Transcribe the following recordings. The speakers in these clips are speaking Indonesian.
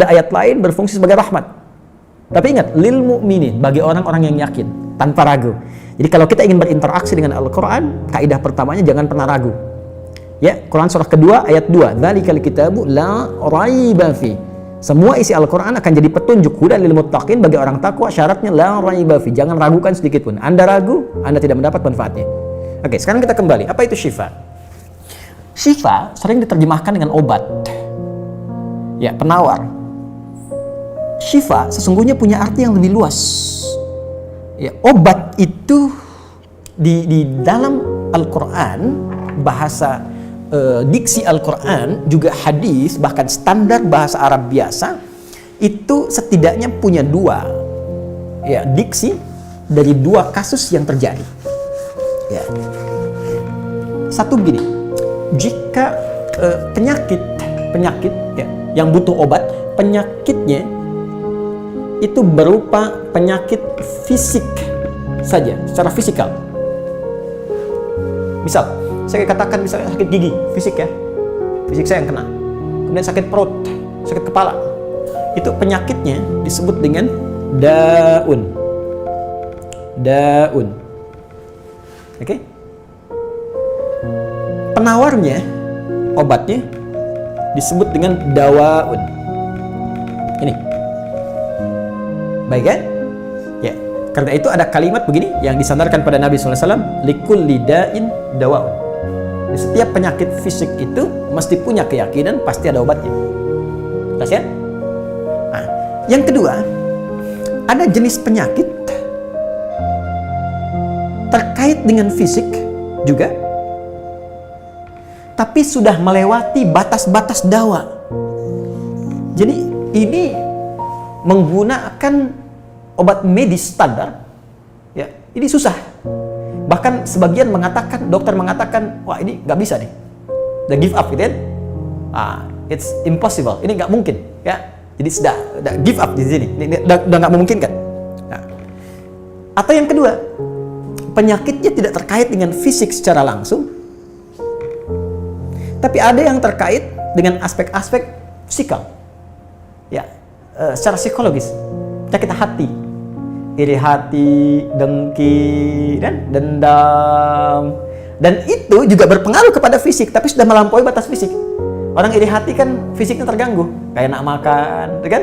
Ada ayat lain berfungsi sebagai rahmat. Tapi ingat, lil mu'minin, bagi orang-orang yang yakin, tanpa ragu. Jadi kalau kita ingin berinteraksi dengan Al-Quran, kaidah pertamanya jangan pernah ragu. Ya, Quran surah kedua ayat 2, dzalikal kitabu la raiba fi. Semua isi Al-Quran akan jadi petunjuk, hudan lil muttaqin, bagi orang takwa. Syaratnya la raiba fi, jangan ragukan sedikit pun. Anda ragu, Anda tidak mendapat manfaatnya. Oke, sekarang kita kembali. Apa itu syifa? Syifa sering diterjemahkan dengan obat. Ya, penawar. Syifa sesungguhnya punya arti yang lebih luas. Ya, obat itu di dalam Al-Quran, bahasa diksi Al-Quran, juga hadis, bahkan standar bahasa Arab biasa, itu setidaknya punya dua ya, diksi dari dua kasus yang terjadi. Ya. Satu begini, jika penyakit ya, yang butuh obat, penyakitnya itu berupa penyakit fisik saja, secara fisikal. Misal, saya katakan misalnya sakit gigi, fisik ya, fisik saya yang kena. Kemudian sakit perut, sakit kepala. Itu penyakitnya disebut dengan daun. Daun. Oke? Penawarnya, obatnya disebut dengan dawaun. Ini. Baik kan? Ya. Karena itu ada kalimat begini yang disandarkan pada Nabi SAW, likulli da'in dawaun. Di setiap penyakit fisik itu mesti punya keyakinan pasti ada obatnya. Jelas ya? Nah, yang kedua, ada jenis penyakit terkait dengan fisik juga, tapi sudah melewati batas-batas dawa. Jadi ini menggunakan obat medis standar, ya, ini susah. Bahkan sebagian mengatakan, dokter mengatakan, wah ini nggak bisa nih, udah give up gitu kan? It's impossible, ini nggak mungkin, ya. Jadi sudah give up di sini, ini udah nggak memungkinkan. Nah. Atau yang kedua, penyakitnya tidak terkait dengan fisik secara langsung, tapi ada yang terkait dengan aspek-aspek psikal, ya, secara psikologis, penyakit hati. Iri hati, dengki, dan dendam. Dan itu juga berpengaruh kepada fisik, tapi sudah melampaui batas fisik. Orang iri hati kan fisiknya terganggu, kayak nak makan, kan?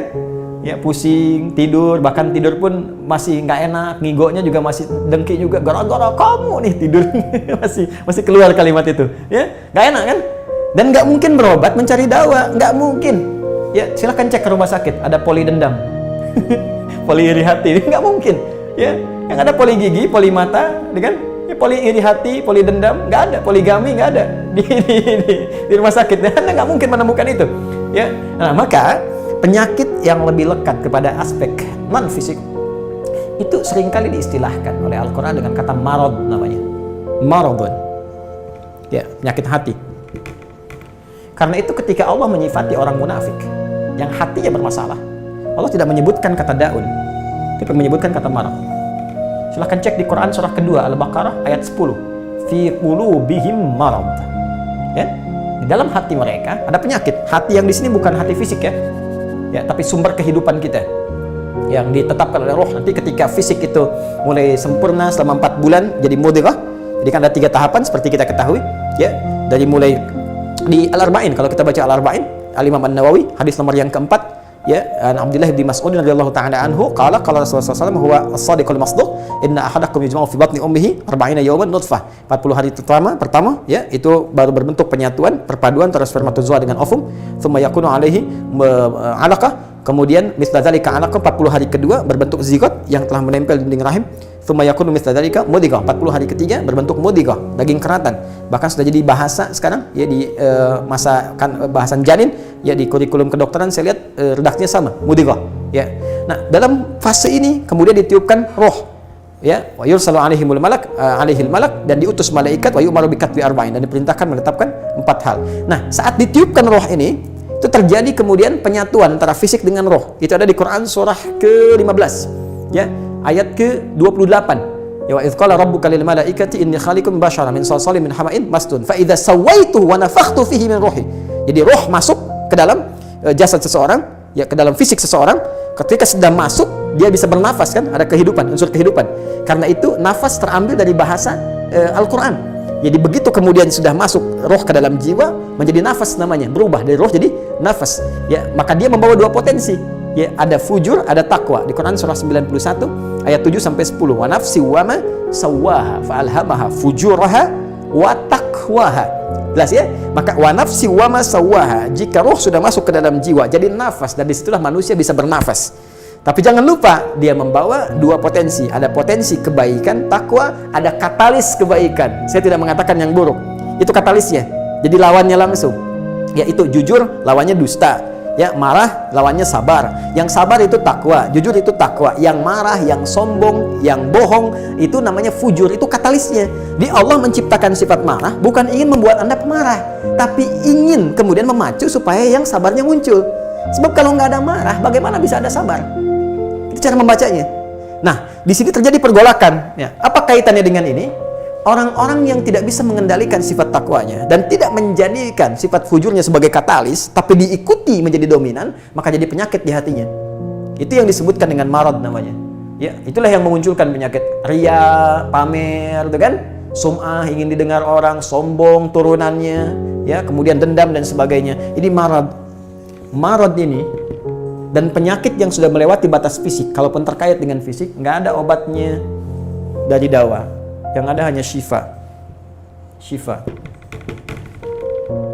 Ya, pusing, tidur, bahkan tidur pun masih nggak enak, ngigonya juga masih dengki juga, gara-gara kamu nih tidur. masih keluar kalimat itu, ya, nggak enak kan? Dan nggak mungkin berobat mencari dawa, nggak mungkin. Ya, silahkan cek ke rumah sakit, ada poli dendam. Poli iri hati, nggak mungkin, ya. Yang ada poli gigi, poli mata, kan? Ya, poli iri hati, poli dendam, nggak ada. Poligami nggak ada di rumah sakit. Anda nggak mungkin menemukan itu, ya. Nah, maka penyakit yang lebih lekat kepada aspek non fisik itu seringkali diistilahkan oleh Al-Quran dengan kata marad, namanya maradun, ya, penyakit hati. Karena itu ketika Allah menyifati orang munafik yang hatinya bermasalah, Allah tidak menyebutkan kata daun, tapi menyebutkan kata marad. Silahkan cek di Quran surah kedua Al-Baqarah ayat 10. Fi qulubihim marad. Ya, di dalam hati mereka ada penyakit. Hati yang di sini bukan hati fisik ya. Ya, tapi sumber kehidupan kita yang ditetapkan oleh roh. Nanti ketika fisik itu mulai sempurna selama 4 bulan jadi mudghah. Jadi kan ada 3 tahapan seperti kita ketahui, ya. Dari mulai di Al-Arba'in, kalau kita baca Al-Arba'in, Al-Imam An-Nawawi, hadis nomor yang keempat, ya, Abdullah bin Mas'ud radhiyallahu ta'ala anhu qala Rasulullah SAW huwa as-sadiqul masduq inna ahadakum yujma'u fi batni ummihi 40 yawman nutfah. 40 hari pertama, ya, itu baru berbentuk penyatuan, perpaduan antara spermatozoa dengan ovum, thumma yakunu alaihi 'alaqah, kemudian mithla dzalika 'alaqah, 40 hari kedua berbentuk zigot yang telah menempel di dinding rahim, thumma yakunu mithla dzalika mudghah, 40 hari ketiga berbentuk mudghah, daging keratan. Bahkan sudah jadi bahasa sekarang, ya, di masa kan bahasan janin, ya, di kurikulum kedokteran saya lihat redaksinya sama, mudghah, ya. Nah, dalam fase ini kemudian ditiupkan roh, ya, wa yursalu alaihimul malak, alaihil malak, dan diutus malaikat, wa yu'maru bikatbi arba'in, dan diperintahkan menetapkan 4 hal. Nah, saat ditiupkan roh ini, itu terjadi kemudian penyatuan antara fisik dengan roh. Itu ada di Quran surah ke-15, ya, ayat ke-28. Ya, wa idz qala rabbuka lil malaikati inni khaliqun basyaran min salsalin min hama'in masdun fa idza sawaituhu wa nafakhtu fihi min ruhi. Jadi roh masuk ke dalam jasad seseorang, ya ke dalam fisik seseorang, ketika sudah masuk dia bisa bernafas kan, ada kehidupan, unsur kehidupan. Karena itu nafas terambil dari bahasa Al-Quran. Jadi begitu kemudian sudah masuk roh ke dalam jiwa, menjadi nafas namanya, berubah dari roh jadi nafas. Ya, maka dia membawa dua potensi. Ya, ada fujur, ada takwa. Di Quran surah 91 ayat 7 sampai 10. Wa nafsi wa ma sawwaha fa'alhamaha fujuraha wa taqwaha. Jelas ya? Maka wa nafsi wa ma sawwaha, jika roh sudah masuk ke dalam jiwa jadi nafas, dan disitulah manusia bisa bernafas. Tapi jangan lupa dia membawa dua potensi. Ada potensi kebaikan, takwa, ada katalis kebaikan. Saya tidak mengatakan yang buruk. Itu katalisnya. Jadi lawannya langsung. Yaitu jujur, lawannya dusta. Ya, marah lawannya sabar. Yang sabar itu takwa, jujur itu takwa. Yang marah, yang sombong, yang bohong itu namanya fujur, itu katalisnya. Di Allah menciptakan sifat marah bukan ingin membuat Anda pemarah, tapi ingin kemudian memacu supaya yang sabarnya muncul. Sebab kalau nggak ada marah, bagaimana bisa ada sabar? Itu cara membacanya. Nah, di sini terjadi pergolakan. Ya, apa kaitannya dengan ini? Orang-orang yang tidak bisa mengendalikan sifat takwanya dan tidak menjadikan sifat fujurnya sebagai katalis, tapi diikuti menjadi dominan, maka jadi penyakit di hatinya. Itu yang disebutkan dengan marad namanya. Ya, itulah yang memunculkan penyakit ria, pamer, itu kan? Sum'ah, ingin didengar orang, sombong turunannya, ya, kemudian dendam dan sebagainya. Ini marad. Marad ini dan penyakit yang sudah melewati batas fisik, kalaupun terkait dengan fisik, nggak ada obatnya dari dawa. Yang ada hanya syifa.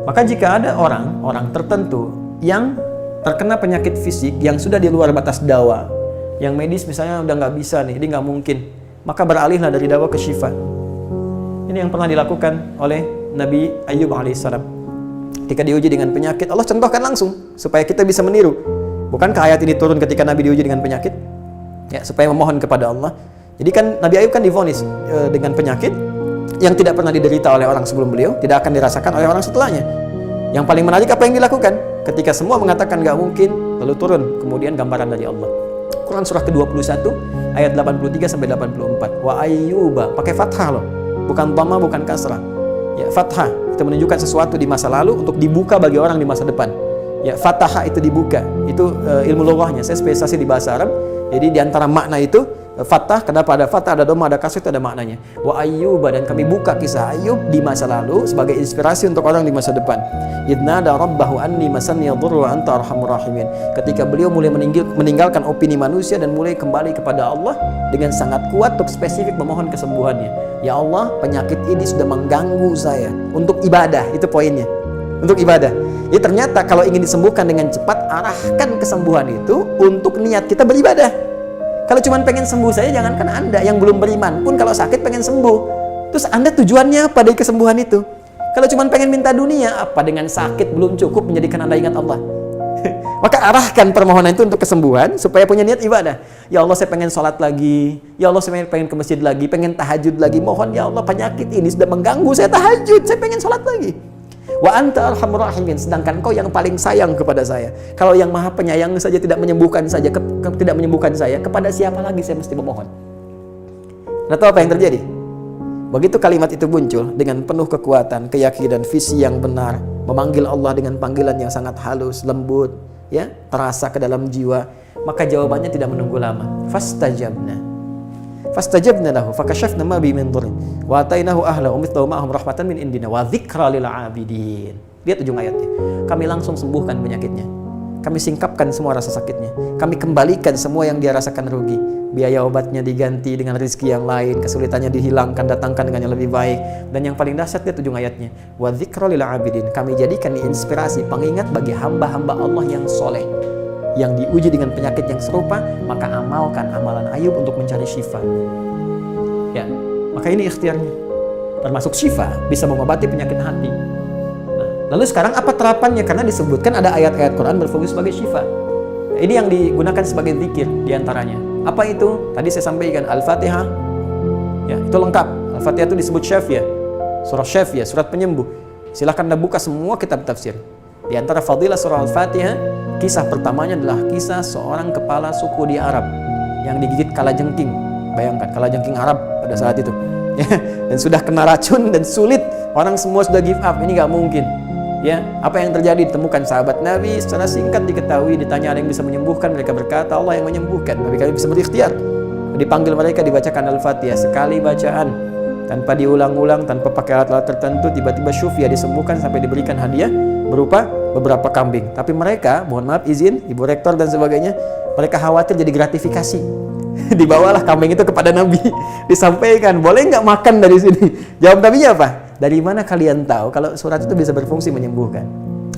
Maka jika ada orang tertentu yang terkena penyakit fisik yang sudah di luar batas dawa, yang medis misalnya udah nggak bisa nih, ini nggak mungkin, maka beralihlah dari dawa ke syifa. Ini yang pernah dilakukan oleh Nabi Ayyub alaihissalam. Ketika diuji dengan penyakit, Allah contohkan langsung supaya kita bisa meniru. Bukankah ayat ini turun ketika Nabi diuji dengan penyakit? Ya, supaya memohon kepada Allah. Jadi kan Nabi Ayub kan divonis dengan penyakit yang tidak pernah diderita oleh orang sebelum beliau, tidak akan dirasakan oleh orang setelahnya. Yang paling menarik apa yang dilakukan? Ketika semua mengatakan nggak mungkin, lalu turun kemudian gambaran dari Allah. Quran surah ke-21 ayat 83 sampai 84. Wa ayyuba, pakai fathah loh, bukan dhamma, bukan kasrah. Ya, fathah itu menunjukkan sesuatu di masa lalu untuk dibuka bagi orang di masa depan. Ya, fataha itu dibuka. Itu ilmu lughahnya. Saya spesialisasi di bahasa Arab. Jadi di antara makna itu fathah, kenapa ada fathah, ada dhamma, ada kasrah, itu ada maknanya. Wa ayyuba, dan kami buka kisah Ayub di masa lalu sebagai inspirasi untuk orang di masa depan. Idnada rabbahu anni masanni yadhurru wa anta arhamur rahimin. Ketika beliau mulai meninggalkan opini manusia dan mulai kembali kepada Allah dengan sangat kuat untuk spesifik memohon kesembuhannya. Ya Allah, penyakit ini sudah mengganggu saya. Untuk ibadah, itu poinnya. Untuk ibadah. Ya, ternyata kalau ingin disembuhkan dengan cepat, arahkan kesembuhan itu untuk niat kita beribadah. Kalau cuma pengen sembuh saja, jangankan Anda yang belum beriman pun kalau sakit pengen sembuh. Terus Anda tujuannya apa dari kesembuhan itu? Kalau cuma pengen minta dunia, apa dengan sakit belum cukup menjadikan Anda ingat Allah? Maka arahkan permohonan itu untuk kesembuhan supaya punya niat ibadah. Ya Allah, saya pengen sholat lagi. Ya Allah, saya pengen ke masjid lagi, pengen tahajud lagi. Mohon ya Allah, penyakit ini sudah mengganggu saya tahajud, saya pengen sholat lagi. Wa anta arhamur rahimin, sedangkan Kau yang paling sayang kepada saya. Kalau yang Maha Penyayang saja tidak menyembuhkan saya, kepada siapa lagi saya mesti memohon? Anda tahu apa yang terjadi? Begitu kalimat itu muncul dengan penuh kekuatan, keyakinan, visi yang benar, memanggil Allah dengan panggilan yang sangat halus, lembut, ya, terasa ke dalam jiwa, maka jawabannya tidak menunggu lama. Fastajabna lahu fakashafna ma bi min dhurrin wa atainahu ahlahu mithlahu ma'ahum rahmatan min indina wa dzikra lil 'abidin. Lihat ujung ayatnya. Kami langsung sembuhkan penyakitnya. Kami singkapkan semua rasa sakitnya. Kami kembalikan semua yang dia rasakan rugi. Biaya obatnya diganti dengan rezeki yang lain, kesulitannya dihilangkan, datangkan dengan yang lebih baik. Dan yang paling dahsyat, lihat ujung ayatnya. Wa dzikra lil 'abidin. Kami jadikan inspirasi, pengingat bagi hamba-hamba Allah yang soleh, yang diuji dengan penyakit yang serupa, maka amalkan amalan Ayub untuk mencari syifa. Ya, maka ini ikhtiarnya. Termasuk syifa, bisa mengobati penyakit hati. Nah, lalu sekarang apa terapannya? Karena disebutkan ada ayat-ayat Quran berfungsi sebagai syifa. Nah, ini yang digunakan sebagai zikir diantaranya. Apa itu? Tadi saya sampaikan Al-Fatihah. Ya, itu lengkap. Al-Fatihah itu disebut syafiyah. Surah syafiyah, surat penyembuh. Silahkan Anda buka semua kitab tafsir. Di antara fadilah surah Al-Fatihah, kisah pertamanya adalah kisah seorang kepala suku di Arab yang digigit kalajengking. Bayangkan, kalajengking Arab pada saat itu. Dan sudah kena racun dan sulit. Orang semua sudah give up, ini nggak mungkin. Ya, apa yang terjadi? Ditemukan sahabat Nabi secara singkat diketahui, ditanya ada yang bisa menyembuhkan, mereka berkata Allah yang menyembuhkan. Nabi kami bisa berikhtiar. Dipanggil mereka, dibacakan Al-Fatihah sekali bacaan tanpa diulang-ulang, tanpa pakai alat-alat tertentu, tiba-tiba syufia disembuhkan sampai diberikan hadiah berupa beberapa kambing. Tapi mereka, mohon maaf izin, Ibu Rektor dan sebagainya, mereka khawatir jadi gratifikasi. Dibawalah kambing itu kepada Nabi, disampaikan, boleh nggak makan dari sini? Jawab Nabinya apa? Dari mana kalian tahu kalau surat itu bisa berfungsi menyembuhkan?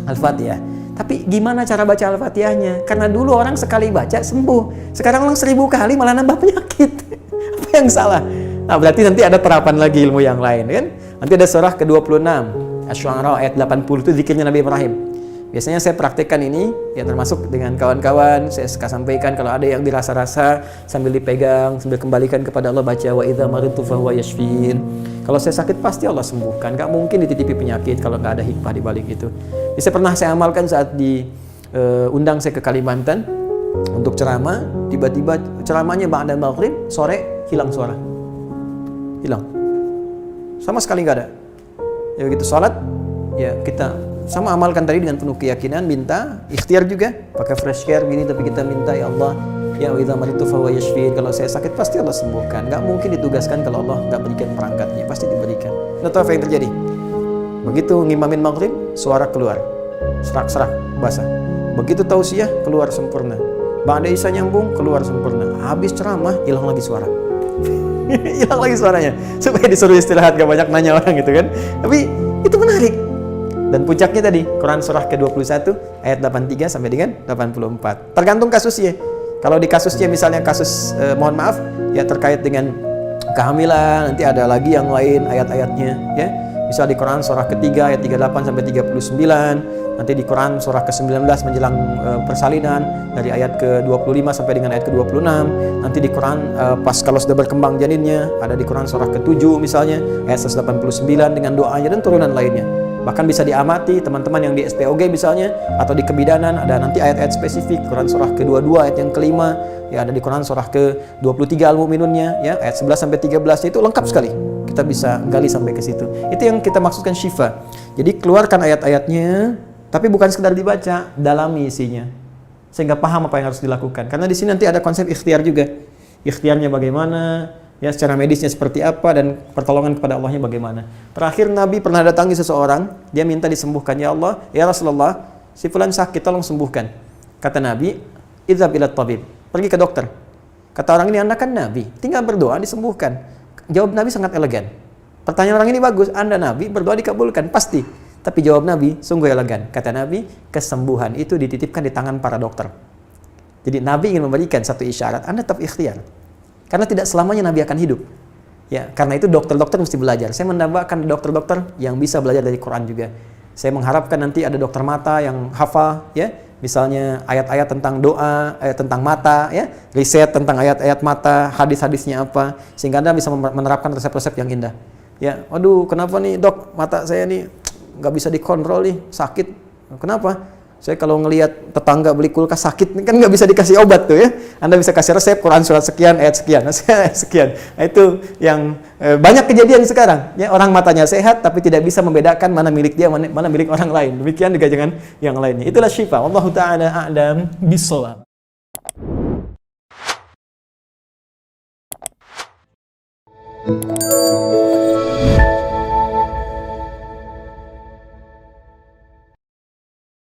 Al-Fatihah. Tapi gimana cara baca Al-Fatihahnya? Karena dulu orang sekali baca sembuh. Sekarang orang 1000 kali malah nambah penyakit. Apa yang salah? Nah, berarti nanti ada terapan lagi ilmu yang lain, kan? Nanti ada surah ke-26, Asy-Syu'ara ayat 80 itu zikirnya Nabi Ibrahim. Biasanya saya praktekkan ini, ya termasuk dengan kawan-kawan, saya sampaikan kalau ada yang dirasa-rasa sambil dipegang, sambil kembalikan kepada Allah, baca wa idza maridtu fahuwa yashfin. Kalau saya sakit pasti Allah sembuhkan. Gak mungkin dititipi penyakit kalau nggak ada hikmah di balik itu. Jadi saya amalkan saat undang saya ke Kalimantan untuk ceramah, tiba-tiba ceramahnya ba'da maghrib, sore hilang suara. Hilang. Sama sekali nggak ada. Ya begitu sholat, ya kita sama amalkan tadi dengan penuh keyakinan, minta, ikhtiar juga, pakai fresh care gini, tapi kita minta, ya Allah, ya wa idza maridtu fahuwa yashfin. Kalau saya sakit pasti Allah sembuhkan. Gak mungkin ditugaskan kalau Allah gak berikan perangkatnya, pasti diberikan. Nah, tahu apa yang terjadi? Begitu ngimamin maghrib, suara keluar, serak-serak basah. Begitu tausiah, keluar sempurna. Ba'da isya nyambung, keluar sempurna. Habis ceramah, hilang lagi suara. Hilang lagi suaranya. Supaya disuruh istirahat, gak banyak nanya orang gitu kan. Tapi itu menarik. Dan puncaknya tadi, Quran surah ke-21 ayat 83 sampai dengan 84. Tergantung kasusnya. Kalau di kasusnya misalnya kasus mohon maaf ya terkait dengan kehamilan, nanti ada lagi yang lain ayat-ayatnya ya. Misal di Quran surah ketiga ayat 38 sampai 39, nanti di Quran surah ke-19 menjelang persalinan dari ayat ke-25 sampai dengan ayat ke-26, nanti di Quran pas kalau sudah berkembang janinnya, ada di Quran surah ke-7 misalnya ayat 189 dengan doanya dan turunan lainnya. Bahkan bisa diamati teman-teman yang di SPOG misalnya atau di kebidanan, ada nanti ayat-ayat spesifik Quran surah ke-22 ayat yang kelima, ya ada di Quran surah ke-23 Al-Mu'minunnya ya ayat 11 sampai 13 itu lengkap sekali. Kita bisa gali sampai ke situ. Itu yang kita maksudkan syifa. Jadi keluarkan ayat-ayatnya, tapi bukan sekedar dibaca, dalami isinya. Sehingga paham apa yang harus dilakukan. Karena di sini nanti ada konsep ikhtiar juga. Ikhtiarnya bagaimana? Ya, secara medisnya seperti apa dan pertolongan kepada Allahnya bagaimana. Terakhir Nabi pernah datangi seseorang, dia minta disembuhkan, ya Allah, ya Rasulullah, si fulan sakit, tolong sembuhkan. Kata Nabi, idzhab ila tabib, pergi ke dokter. Kata orang ini, Anda kan Nabi, tinggal berdoa disembuhkan. Jawab Nabi sangat elegan. Pertanyaan orang ini bagus, Anda Nabi, berdoa dikabulkan, pasti. Tapi jawab Nabi sungguh elegan. Kata Nabi, kesembuhan itu dititipkan di tangan para dokter. Jadi Nabi ingin memberikan satu isyarat, Anda tetap ikhtiar. Karena tidak selamanya Nabi akan hidup. Ya, karena itu dokter-dokter mesti belajar. Saya mendambakan dokter-dokter yang bisa belajar dari Quran juga. Saya mengharapkan nanti ada dokter mata yang hafal, ya, misalnya ayat-ayat tentang doa, ayat tentang mata, ya, riset tentang ayat-ayat mata, hadis-hadisnya apa, sehingga Anda bisa menerapkan resep-resep yang indah. Ya, waduh, kenapa nih dok, mata saya nih nggak bisa dikontrol nih, sakit. Kenapa? Saya kalau ngelihat tetangga beli kulkas sakit, kan nggak bisa dikasih obat tuh ya. Anda bisa kasih resep Quran surat sekian, ayat sekian, sekian. Nah, itu yang banyak kejadian sekarang. Ya, orang matanya sehat tapi tidak bisa membedakan mana milik dia, mana milik orang lain. Demikian juga dengan yang lainnya. Itulah syifa. Wallahu ta'ala a'lam bishawab.